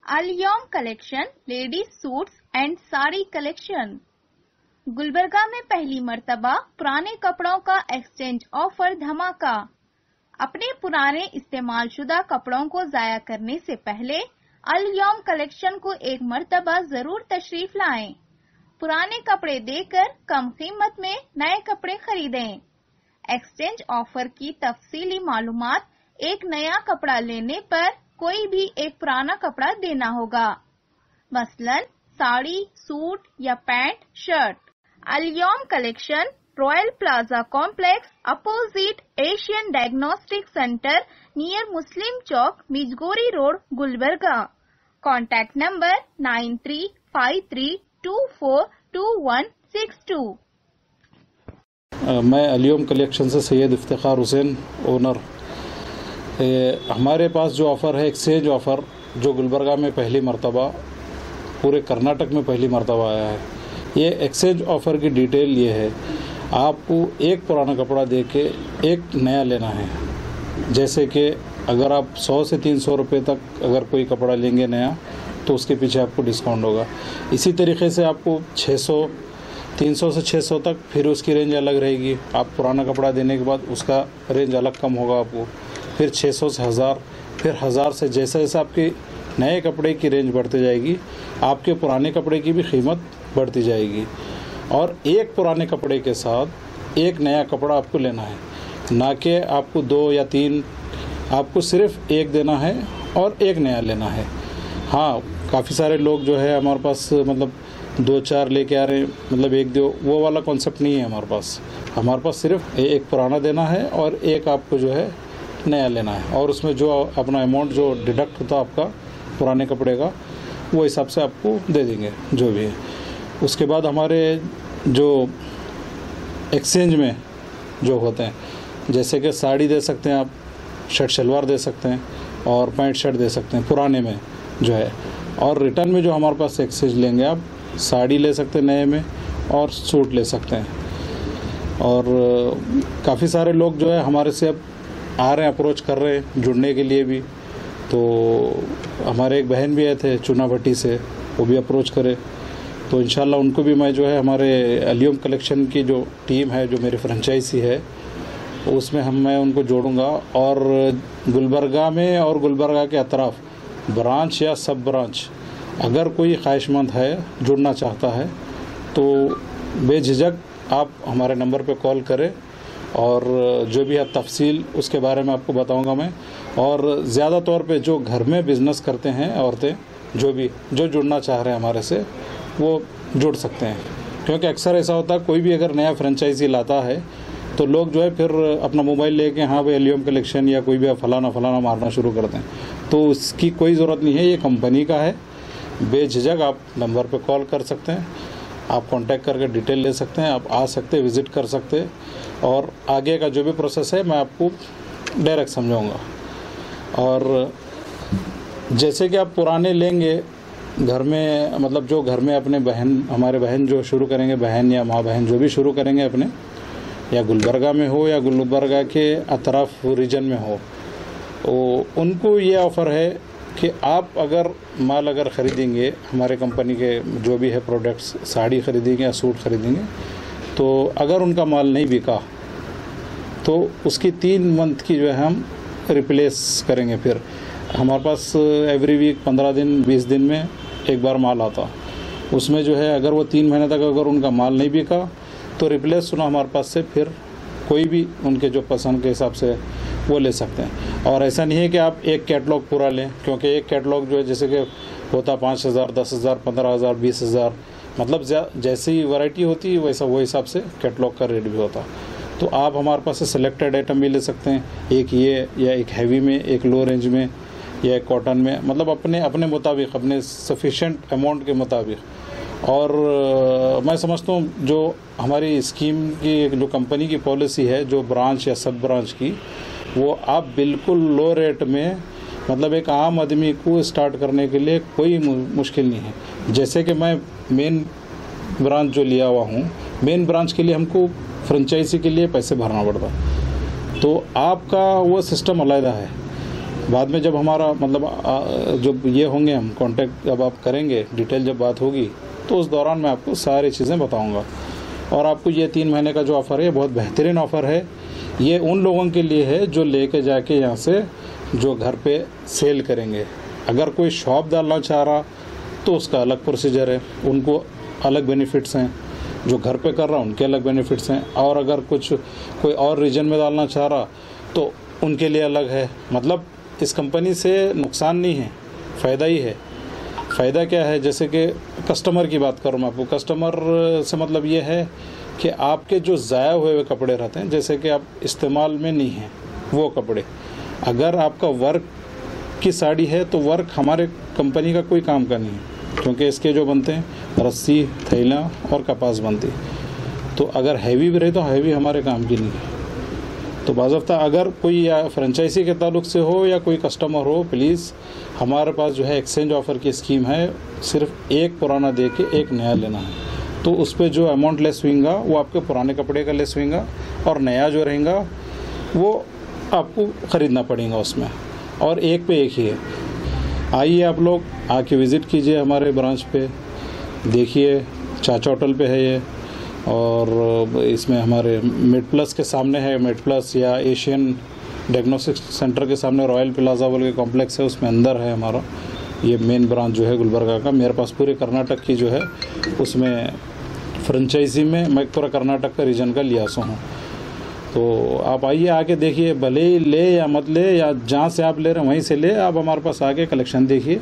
अलियोम collection ladies suits and sari collection. Gulbarga में पहली मर्तबा पुराने कपड़ों का एक्सचेंज ऑफर धमाका। अपने पुराने इस्तेमालशुदा कपड़ों को जाया करने से पहले अलियोम कलेक्शन को एक मर्तबा जरूर तशरीफ लाएं। पुराने कपड़े देकर कम कीमत में नए कपड़े खरीदें। एक्सचेंज ऑफर की तफसीली मालूमात, एक नया कपड़ा लेने पर कोई भी एक पुराना कपड़ा देना होगा, मसलन साड़ी, सूट या पैंट, शर्ट। अलियोम collection royal plaza complex opposite Asian diagnostic centre near Muslim Chowk, मिजगोरी रोड, गुलबर्गा। Contact number 9353242162। मैं अलियोम कलेक्शन से सैयद इफ्तिखार हुसैन, ओनर। हमारे पास जो ऑफ़र है एक्सचेंज ऑफ़र, जो गुलबर्गा में पहली मर्तबा, पूरे कर्नाटक में पहली मर्तबा आया है। ये एक्सचेंज ऑफ़र की डिटेल ये है, आपको एक पुराना कपड़ा दे के एक नया लेना है। जैसे कि अगर आप 100 से 300 रुपये तक अगर कोई कपड़ा लेंगे नया, तो उसके पीछे आपको डिस्काउंट होगा। इसी तरीके से आपको 300 से 600 तक फिर उसकी रेंज अलग रहेगी। आप पुराना कपड़ा देने के बाद उसका रेंज अलग कम होगा आपको। फिर 600 से 1000, फिर 1000 से जैसे जैसे आपके नए कपड़े की रेंज बढ़ती जाएगी, आपके पुराने कपड़े की भी कीमत बढ़ती जाएगी। और एक पुराने कपड़े के साथ एक नया कपड़ा आपको लेना है, ना कि आपको 2 या 3, आपको सिर्फ एक देना है और एक नया लेना है। हाँ, काफ़ी सारे लोग जो है हमारे पास मतलब 2-4 लेके आ रहे हैं, मतलब एक दो, वो वाला कॉन्सेप्ट नहीं है हमारे पास। हमारे पास सिर्फ एक पुराना देना है और एक आपको जो है नया लेना है, और उसमें जो अपना अमाउंट जो डिडक्ट होता है आपका पुराने कपड़े का, वो हिसाब से आपको दे देंगे जो भी है। उसके बाद हमारे जो एक्सचेंज में जो होते हैं, जैसे कि साड़ी दे सकते हैं आप, शर्ट शलवार दे सकते हैं और पैंट शर्ट दे सकते हैं पुराने में जो है। और रिटर्न में जो हमारे पास एक्सचेंज लेंगे, आप साड़ी ले सकते हैं नए में और सूट ले सकते हैं। और काफ़ी सारे लोग जो है हमारे से अब आ रहे हैं, अप्रोच कर रहे हैं जुड़ने के लिए भी। तो हमारे एक बहन भी आए थे चुना भट्टी से, वो भी अप्रोच करे। तो इंशाल्लाह उनको भी मैं जो है हमारे अलियोम कलेक्शन की जो टीम है, जो मेरी फ्रेंचाइजी है, उसमें मैं उनको जोड़ूंगा। और गुलबर्गा में और गुलबर्गा के अतराफ़ ब्रांच या सब ब्रांच अगर कोई ख्वाहिशमंद है, जुड़ना चाहता है, तो बेझिझक आप हमारे नंबर पे कॉल करें और जो भी है तफसील उसके बारे में आपको बताऊंगा मैं। और ज़्यादा तौर पे जो घर में बिज़नेस करते हैं औरतें, जो जुड़ना चाह रहे हैं हमारे से, वो जुड़ सकते हैं। क्योंकि अक्सर ऐसा होता है, कोई भी अगर नया फ्रेंचाइजी लाता है तो लोग जो है फिर अपना मोबाइल लेके हाँ भाई अलियोम कलेक्शन या कोई भी फलाना मारना शुरू करते हैं। तो उसकी कोई ज़रूरत नहीं है, ये कंपनी का है। बेझिझक आप नंबर पे कॉल कर सकते हैं, आप कांटेक्ट करके डिटेल ले सकते हैं, आप आ सकते हैं, विज़िट कर सकते हैं, और आगे का जो भी प्रोसेस है मैं आपको डायरेक्ट समझाऊंगा। और जैसे कि आप पुराने लेंगे घर में, मतलब जो घर में अपने हमारे बहन जो शुरू करेंगे, बहन या माँ बहन जो भी शुरू करेंगे अपने, या गुलबर्गा में हो या गुलबर्गा के अतराफ रीजन में हो, तो उनको ये ऑफ़र है कि आप अगर माल ख़रीदेंगे हमारे कंपनी के जो भी है प्रोडक्ट्स, साड़ी ख़रीदेंगे या सूट ख़रीदेंगे, तो अगर उनका माल नहीं बिका तो उसकी 3 मंथ की जो है हम रिप्लेस करेंगे। फिर हमारे पास एवरी वीक 15 दिन 20 दिन में एक बार माल आता, उसमें जो है अगर वो 3 महीने तक अगर उनका माल नहीं बिका तो रिप्लेस सुना हमारे पास से फिर कोई भी उनके जो पसंद के हिसाब से वो ले सकते हैं। और ऐसा नहीं है कि आप एक कैटलॉग पूरा लें, क्योंकि एक कैटलॉग जो है जैसे कि होता 5000, 10,000, 15,000, 20,000, मतलब जैसी वैरायटी होती है वैसा वो हिसाब से कैटलॉग का रेट भी होता। तो आप हमारे पास से सिलेक्टेड आइटम भी ले सकते हैं, एक ये या एक हैवी में, एक लो रेंज में या एक कॉटन में, मतलब अपने मुताबिक, अपने सफिशेंट अमाउंट के मुताबिक। और मैं समझता हूँ जो हमारी स्कीम की जो कंपनी की पॉलिसी है, जो ब्रांच या सब ब्रांच की, वो आप बिल्कुल लो रेट में, मतलब एक आम आदमी को स्टार्ट करने के लिए कोई मुश्किल नहीं है। जैसे कि मैं मेन ब्रांच जो लिया हुआ हूँ, मेन ब्रांच के लिए हमको फ्रेंचाइजी के लिए पैसे भरना पड़ता, तो आपका वो सिस्टम अलग है। बाद में जब हमारा मतलब जब ये होंगे हम कांटेक्ट जब आप करेंगे, डिटेल जब बात होगी तो उस दौरान मैं आपको सारी चीज़ें बताऊंगा। और आपको ये 3 महीने का जो ऑफ़र है बहुत बेहतरीन ऑफ़र है। ये उन लोगों के लिए है जो लेके जाके यहाँ से जो घर पे सेल करेंगे। अगर कोई शॉप डालना चाह रहा तो उसका अलग प्रोसीजर है, उनको अलग बेनिफिट्स हैं। जो घर पे कर रहा उनके अलग बेनिफिट्स हैं। और अगर कोई और रीजन में डालना चाह रहा तो उनके लिए अलग है। मतलब इस कंपनी से नुकसान नहीं है, फ़ायदा ही है। फ़ायदा क्या है, जैसे कि कस्टमर की बात करूँ मैं आपको, कस्टमर से मतलब ये है कि आपके जो ज़ाया हुए कपड़े रहते हैं, जैसे कि आप इस्तेमाल में नहीं हैं वो कपड़े, अगर आपका वर्क की साड़ी है तो वर्क हमारे कंपनी का कोई काम का नहीं है, क्योंकि इसके जो बनते हैं रस्सी, थैला और कपास बनती। तो अगर हैवी भी रहे तो हैवी हमारे काम की नहीं है। तो बाज़ाब्ता अगर कोई या फ्रेंचाइजी के ताल्लुक से हो या कोई कस्टमर हो, प्लीज़ हमारे पास जो है एक्सचेंज ऑफ़र की स्कीम है। सिर्फ एक पुराना दे के एक नया लेना है, तो उस पर जो अमाउंट लेस होगा वो आपके पुराने कपड़े का लेस होगा और नया जो रहेगा वो आपको ख़रीदना पड़ेगा उसमें। और एक पे एक ही है। आइए आप लोग आके विज़िट कीजिए हमारे ब्रांच पे, देखिए चाचा होटल पे है ये, और इसमें हमारे मेड प्लस के सामने है, मेड प्लस या एशियन डायग्नोस्टिक सेंटर के सामने रॉयल प्लाजा बोल के कॉम्प्लेक्स है, उसमें अंदर है हमारा ये मेन ब्रांच जो है गुलबर्गा का। मेरे पास पूरे कर्नाटक की जो है उसमें फ्रेंचाइजी में मैं पूरा कर्नाटक का रीजन का लियासो हूँ। तो आप आइए, आके देखिए, भले ही ले या मत ले, या जहाँ से आप ले रहे हैं वहीं से ले, आप हमारे पास आके कलेक्शन देखिए।